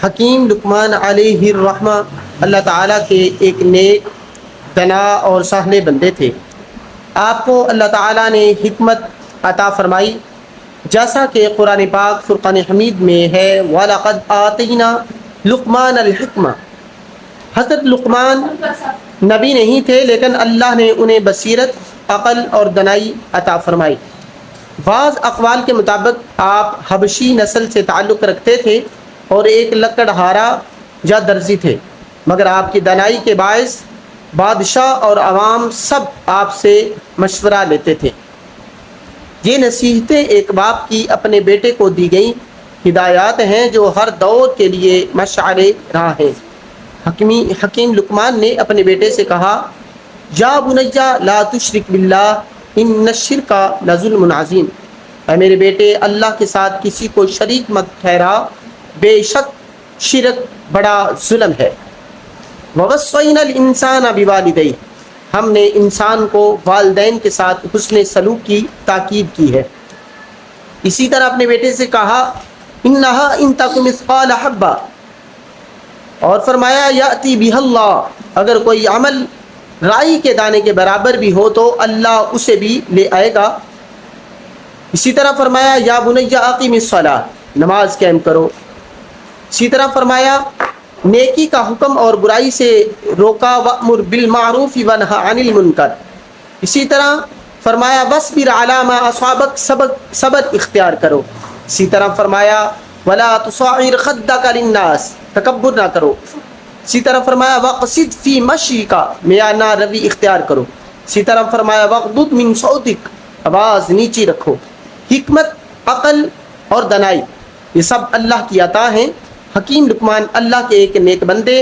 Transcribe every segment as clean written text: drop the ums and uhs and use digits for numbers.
حکیم لقمان علیہ الرحمہ اللہ تعالیٰ کے ایک نیک دنا اور سہلے بندے تھے۔ آپ کو اللہ تعالیٰ نے حکمت عطا فرمائی، جیسا کہ قرآن پاک فرقان حمید میں ہے وَلَقَدْ آتَيْنَا لقمان الحکمہ۔ حضرت لقمان نبی نہیں تھے، لیکن اللہ نے انہیں بصیرت، عقل اور دانائی عطا فرمائی۔ بعض اقوال کے مطابق آپ حبشی نسل سے تعلق رکھتے تھے اور ایک لکڑہارا یا درزی تھے، مگر آپ کی دانائی کے باعث بادشاہ اور عوام سب آپ سے مشورہ لیتے تھے۔ یہ نصیحتیں ایک باپ کی اپنے بیٹے کو دی گئیں ہدایات ہیں جو ہر دور کے لیے مشعل راہ ہیں۔ حکیم لقمان نے اپنے بیٹے سے کہا، یا بنیا لا تشرک باللہ ان الشرک لظلم عظیم۔ اے میرے بیٹے، اللہ کے ساتھ کسی کو شریک مت ٹھہرا، بے شک شرک بڑا ظلم ہے۔ ووصینا الانسان بوالدیہ، ہم نے انسان کو والدین کے ساتھ حسن سلوک کی تاکید کی ہے۔ اسی طرح اپنے بیٹے سے کہا، انہا ان تک مثقال حبہ، اور فرمایا یاتی بہ اللہ، اگر کوئی عمل رائی کے دانے کے برابر بھی ہو تو اللہ اسے بھی لے آئے گا۔ اسی طرح فرمایا یا بنی اقیم الصلاۃ، نماز قائم کرو۔ اسی طرح فرمایا نیکی کا حکم اور برائی سے روکا، وأمر بالمعروف ونہی عن المنکر۔ اسی طرح فرمایا واصبر علی ما اصابک، صبر اختیار کرو۔ اسی طرح فرمایا ولا تصعر خدک للناس، تکبر نہ کرو۔ اسی طرح فرمایا وقصد فی مشیک، میانہ روی اختیار کرو۔ اسی طرح فرمایا وغضض من صوتک، آواز نیچی رکھو۔ حکمت، عقل اور دانائی یہ سب اللہ کی عطا ہیں۔ حکیم لقمان اللہ کے ایک نیک بندے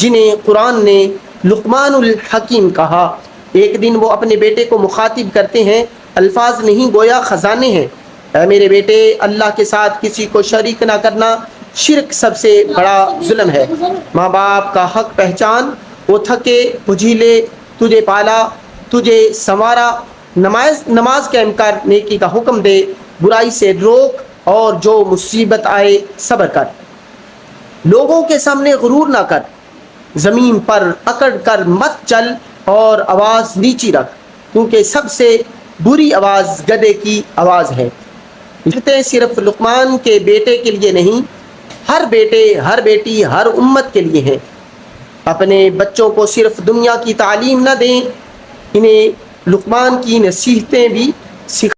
جنہیں قرآن نے لقمان الحکیم کہا، ایک دن وہ اپنے بیٹے کو مخاطب کرتے ہیں، الفاظ نہیں گویا خزانے ہیں۔ اے میرے بیٹے، اللہ کے ساتھ کسی کو شریک نہ کرنا شرک سب سے بڑا ظلم ہے۔ ماں باپ کا حق پہچان، وہ تھکے بجھیلے تجھے پالا، تجھے سنوارا، نماز قائم کر، نیکی کا حکم دے، برائی سے روک، اور جو مصیبت آئے صبر کر۔ لوگوں کے سامنے غرور نہ کر، زمین پر اکڑ کر مت چل اور آواز نیچی رکھ، کیونکہ سب سے بری آواز گدھے کی آواز ہے۔ یہ صرف لقمان کے بیٹے کے لیے نہیں، ہر بیٹے، ہر بیٹی، ہر امت کے لیے ہیں۔ اپنے بچوں کو صرف دنیا کی تعلیم نہ دیں، انہیں لقمان کی نصیحتیں بھی سکھائیں۔